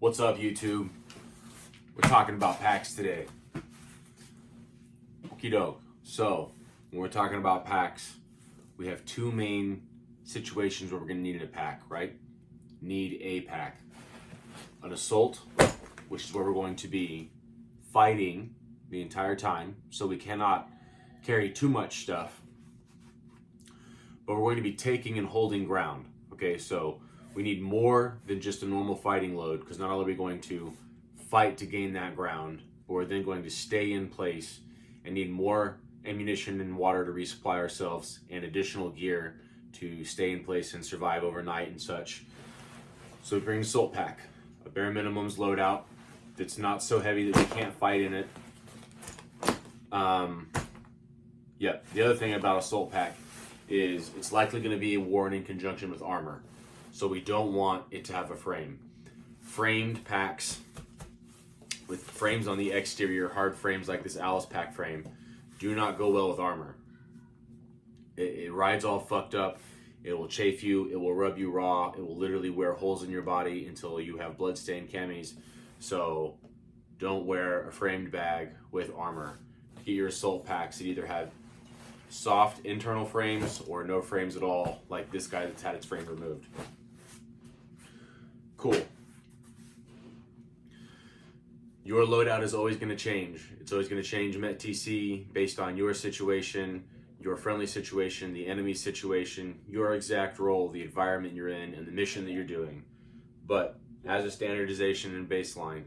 What's up, YouTube? We're talking about packs today. Okie doke. So, when we're talking about packs, we have two main situations where we're going to need a pack, right? Need a pack. An assault, which is where we're going to be fighting the entire time, so we cannot carry too much stuff, but we're going to be taking and holding ground. Okay, so we need more than just a normal fighting load, because not only are we going to fight to gain that ground, but we're then going to stay in place and need more ammunition and water to resupply ourselves and additional gear to stay in place and survive overnight and such. So we bring an assault pack, a bare minimums loadout that's not so heavy that we can't fight in it. The other thing about assault pack is it's likely going to be worn in conjunction with armor, so we don't want it to have a frame. Framed packs with frames on the exterior, hard frames like this Alice pack frame, do not go well with armor. It rides all fucked up. It will chafe you. It will rub you raw. It will literally wear holes in your body until you have bloodstained camis. So don't wear a framed bag with armor. Get your assault packs that either have soft internal frames or no frames at all, like this guy that's had its frame removed. Cool. Your loadout is always going to change. It's always going to change Met TC based on your situation, your friendly situation, the enemy situation, your exact role, the environment you're in, and the mission that you're doing. But as a standardization and baseline,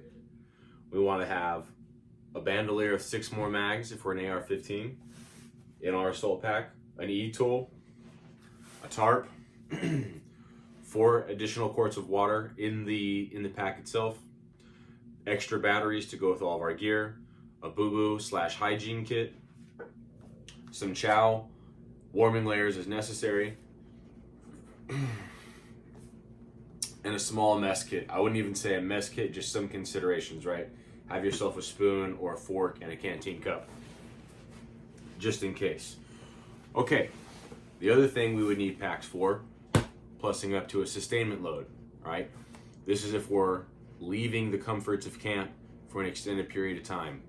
we want to have a bandolier of 6 more mags if we're an AR-15 in our assault pack, an E-tool, a tarp, 4 additional quarts of water in the pack itself, extra batteries to go with all of our gear, a boo-boo/hygiene kit, some chow, warming layers as necessary, and a small mess kit. I wouldn't even say a mess kit, just some considerations, right? Have yourself a spoon or a fork and a canteen cup, just in case. Okay, the other thing we would need packs for, plussing up to a sustainment load, right? This is if we're leaving the comforts of camp for an extended period of time.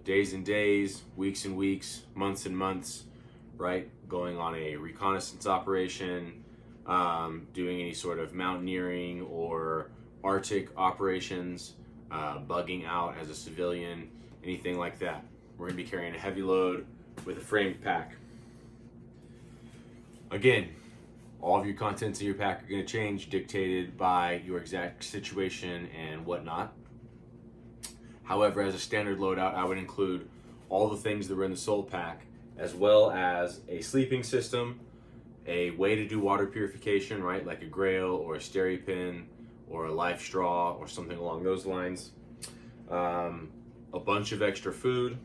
Days and days, weeks and weeks, months and months, right? Going on a reconnaissance operation, doing any sort of mountaineering or Arctic operations, bugging out as a civilian, anything like that. We're going to be carrying a heavy load with a framed pack. Again, all of your contents in your pack are going to change, dictated by your exact situation and whatnot. However, as a standard loadout, I would include all the things that were in the soul pack, as well as a sleeping system, a way to do water purification, right, like a Grail or a Steripin or a life straw or something along those lines, a bunch of extra food,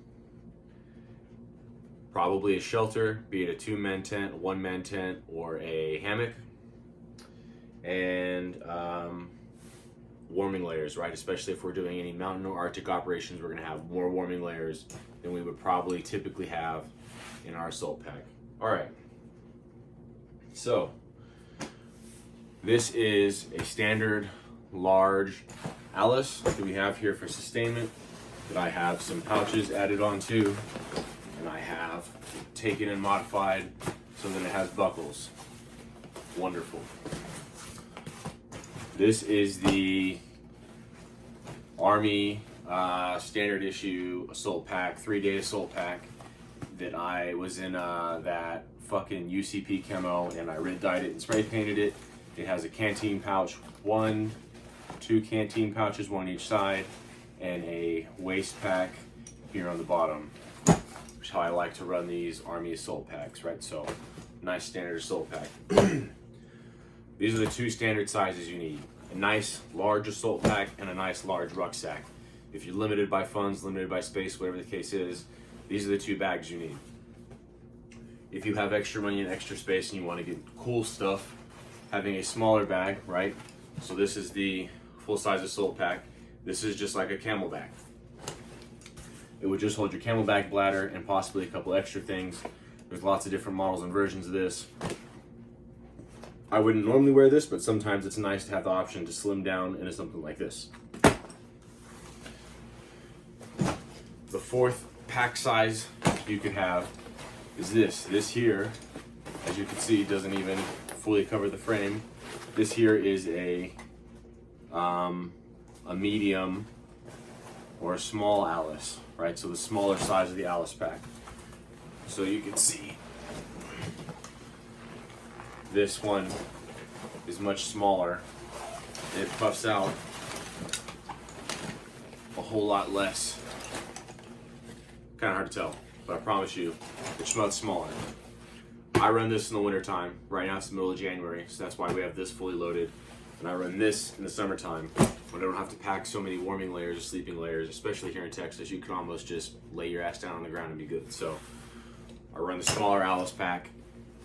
probably a shelter, be it a 2-man tent, a 1-man tent, or a hammock, and warming layers, right? Especially if we're doing any mountain or Arctic operations, we're going to have more warming layers than we would probably typically have in our assault pack. All right. So this is a standard large Alice that we have here for sustainment that I have some pouches added onto, and I have taken and modified so that it has buckles. Wonderful. This is the Army standard issue assault pack, 3-day assault pack that I was in that fucking UCP camo, and I red dyed it and spray painted it. It has a canteen pouch, 2 canteen pouches, 1 each side, and a waist pack here on the bottom, which is how I like to run these Army assault packs, right? So, nice standard assault pack. These are the 2 standard sizes you need. A nice large assault pack and a nice large rucksack. If you're limited by funds, limited by space, whatever the case is, these are the 2 bags you need. If you have extra money and extra space and you want to get cool stuff, having a smaller bag, right? So this is the full-size assault pack. This is just like a camel bag. It would just hold your camelback bladder and possibly a couple extra things. There's lots of different models and versions of this. I wouldn't normally wear this, but sometimes it's nice to have the option to slim down into something like this. The fourth pack size you could have is this. This here, as you can see, doesn't even fully cover the frame. This here is a medium or a small Alice, right? So the smaller size of the Alice pack. So you can see this one is much smaller. It puffs out a whole lot less. Kind of hard to tell, but I promise you, it's much smaller. I run this in the winter time. Right now it's the middle of January, so that's why we have this fully loaded. And I run this in the summertime when I don't have to pack so many warming layers or sleeping layers, especially here in Texas. You can almost just lay your ass down on the ground and be good. So I run the smaller Alice pack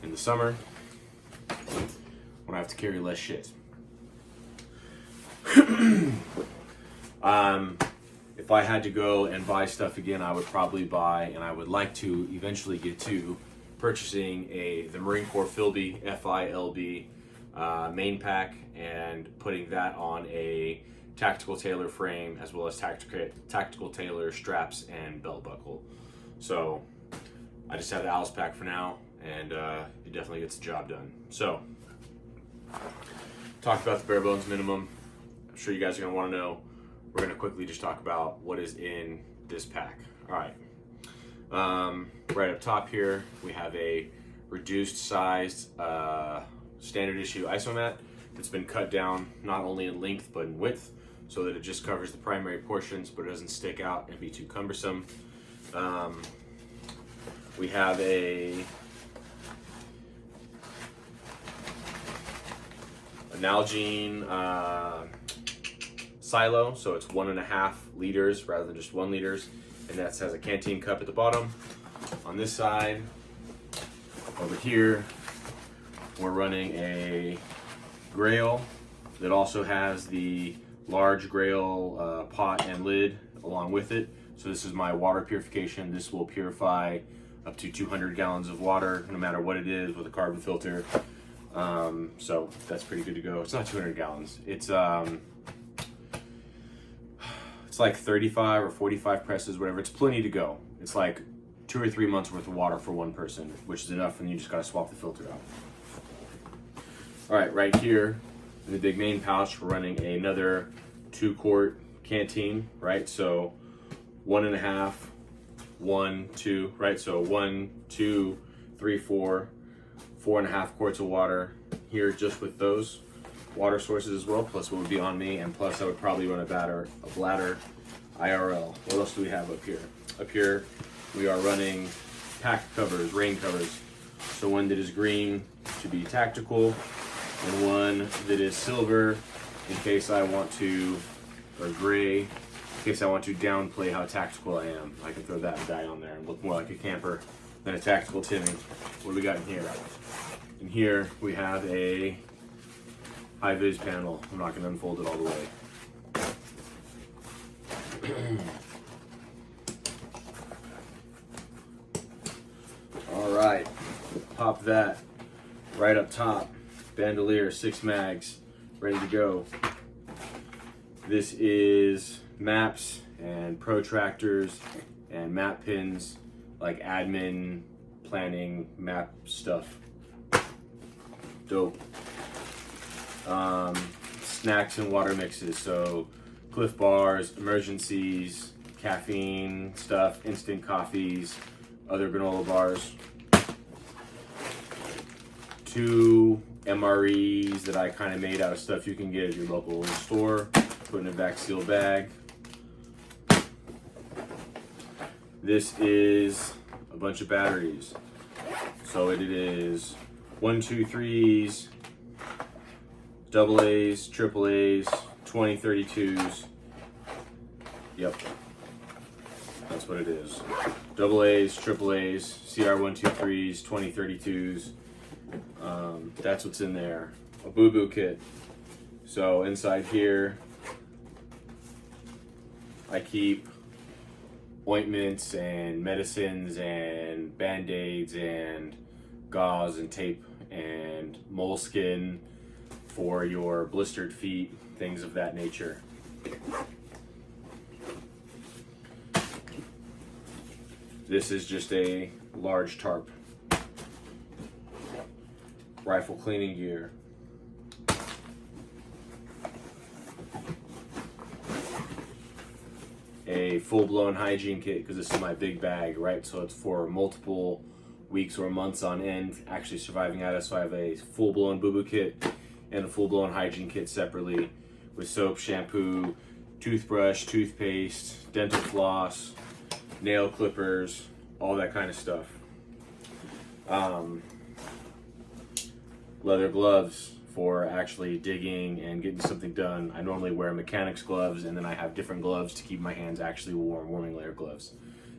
in the summer when I have to carry less shit. If I had to go and buy stuff again, I would probably buy, and I would like to eventually get to purchasing the Marine Corps Philby, F-I-L-B main pack, and putting that on a tactical tailor frame, as well as tactical tailor straps and belt buckle. So I just have the Alice pack for now, and it definitely gets the job done. So talk about the bare bones minimum. I'm sure you guys are going to want to know. We're going to quickly just talk about what is in this pack. All right. Right up top here, we have a reduced sized standard issue isomat that's been cut down not only in length but in width, so that it just covers the primary portions but it doesn't stick out and be too cumbersome. We have an Nalgene silo, so it's 1.5 liters rather than just 1 liters, and that has a canteen cup at the bottom. On this side, over here, we're running a Grail that also has the large Grail pot and lid along with it. So this is my water purification. This will purify up to 200 gallons of water, no matter what it is, with a carbon filter. So that's pretty good to go. It's not 200 gallons. It's like 35 or 45 presses, whatever. It's plenty to go. It's like 2 or 3 months worth of water for one person, which is enough, and you just gotta swap the filter out. All right, right here in the big main pouch, we're running another 2-quart canteen, right? So 1.5, 1, 2, right? So 1, 2, 3, 4, 4.5 quarts of water here, just with those water sources as well, plus what would be on me, and plus I would probably run a bladder IRL. What else do we have up here? Up here we are running pack covers, rain covers. So one that is green to be tactical, and one that is silver in case I want to, or gray in case I want to downplay how tactical I am. I can throw that guy on there and look more like a camper than a tactical Timmy. What do we got in here? In here we have a high-vis panel. I'm not going to unfold it all the way. All right, pop that right up top. Bandolier, 6 mags, ready to go. This is maps and protractors and map pins, like admin, planning, map stuff. Dope. Snacks and water mixes, so Cliff Bars, emergencies, caffeine stuff, instant coffees, other granola bars. 2 MREs that I kind of made out of stuff you can get at your local store, put in a vac seal bag. This is a bunch of batteries. So it is 1, 2, 3s, AA's, AAA's, 2032s. Yep, that's what it is. AA's, AAA's, CR123s, 2032s. That's what's in there. A boo-boo kit. So inside here, I keep ointments and medicines and band-aids and gauze and tape and moleskin for your blistered feet, things of that nature. This is just a large tarp. Rifle cleaning gear. A full-blown hygiene kit, because this is my big bag, right? So it's for multiple weeks or months on end actually surviving at it. So I have a full-blown boo-boo kit and a full-blown hygiene kit separately with soap, shampoo, toothbrush, toothpaste, dental floss, nail clippers, all that kind of stuff. Leather gloves for actually digging and getting something done. I normally wear mechanics gloves, and then I have different gloves to keep my hands actually warm, warming layer gloves.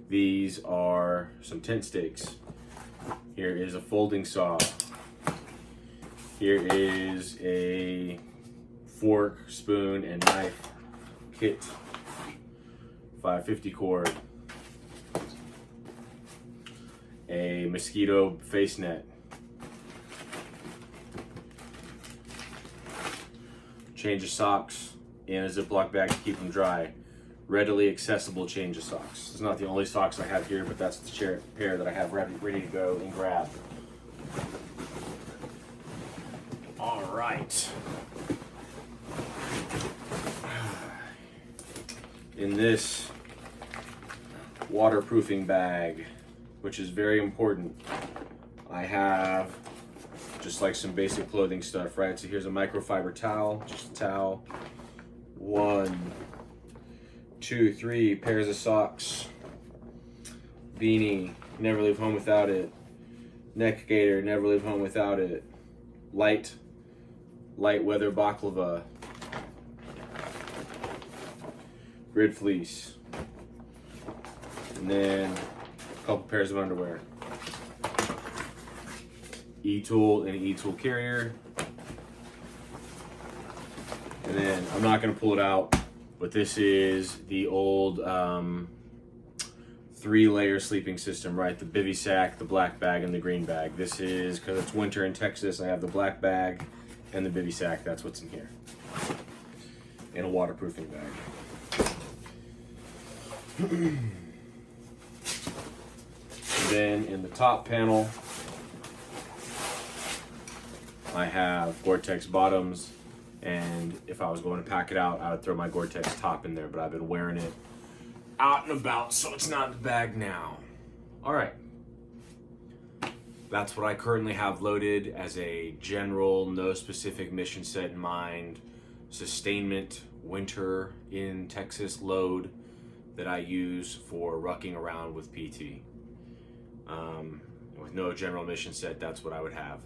These are some tent stakes. Here is a folding saw. Here is a fork, spoon, and knife kit. 550 cord. A mosquito face net. Change of socks in a Ziploc bag to keep them dry. Readily accessible change of socks. It's not the only socks I have here, but that's the pair that I have ready to go and grab. All right. In this waterproofing bag, which is very important, I have just like some basic clothing stuff, right? So here's a microfiber towel, just a towel. 1, 2, 3 pairs of socks. Beanie, never leave home without it. Neck gaiter, never leave home without it. Light weather baklava. Grid fleece. And then a couple pairs of underwear. E-tool and an E-tool carrier. And then I'm not going to pull it out, but this is the old 3-layer sleeping system, right? The bivy sack, the black bag, and the green bag. This is, because it's winter in Texas, I have the black bag and the bivy sack. That's what's in here. And a waterproofing bag. And then in the top panel, I have Gore-Tex bottoms, and if I was going to pack it out, I would throw my Gore-Tex top in there, but I've been wearing it out and about, so it's not in the bag now. All right. That's what I currently have loaded as a general, no specific mission set in mind, sustainment, winter in Texas load that I use for rucking around with PT. With no general mission set, that's what I would have.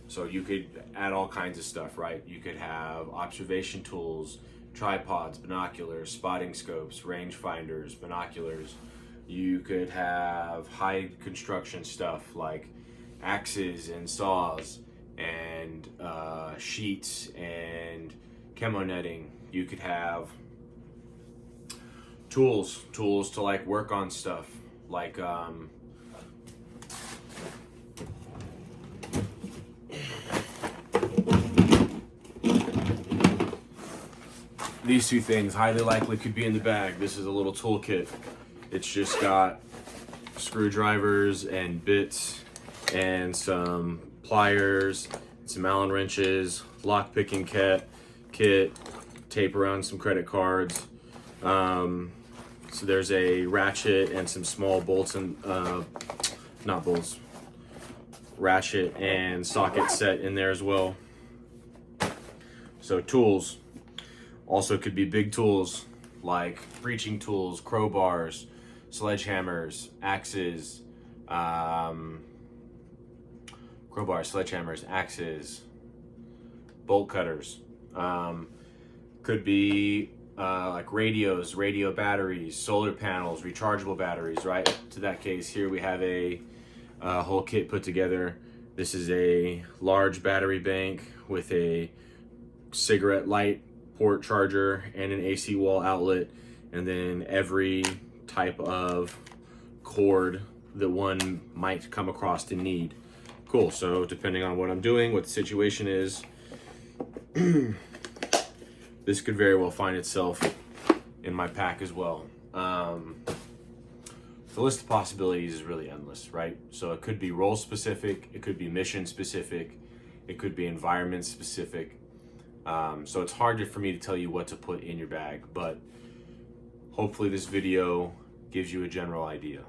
So you could add all kinds of stuff, right? You could have observation tools, tripods, binoculars, spotting scopes, range finders, binoculars. You could have high construction stuff like axes and saws and sheets and chemo netting. You could have tools to like work on stuff like these two things highly likely could be in the bag. This is a little toolkit. It's just got screwdrivers and bits and some pliers, some Allen wrenches, lock picking kit, tape around some credit cards. So there's a ratchet and some small bolts and not bolts, ratchet and socket set in there as well. So tools. Also could be big tools like breaching tools, crowbars, sledgehammers, axes, bolt cutters. Could be like radios, radio batteries, solar panels, rechargeable batteries, right? To that case, here we have a whole kit put together. This is a large battery bank with a cigarette light port charger and an AC wall outlet, and then every type of cord that one might come across in need. Cool, so depending on what I'm doing, what the situation is, this could very well find itself in my pack as well. the list of possibilities is really endless, right? So it could be role specific, it could be mission specific, it could be environment specific. So it's hard for me to tell you what to put in your bag, but hopefully this video gives you a general idea.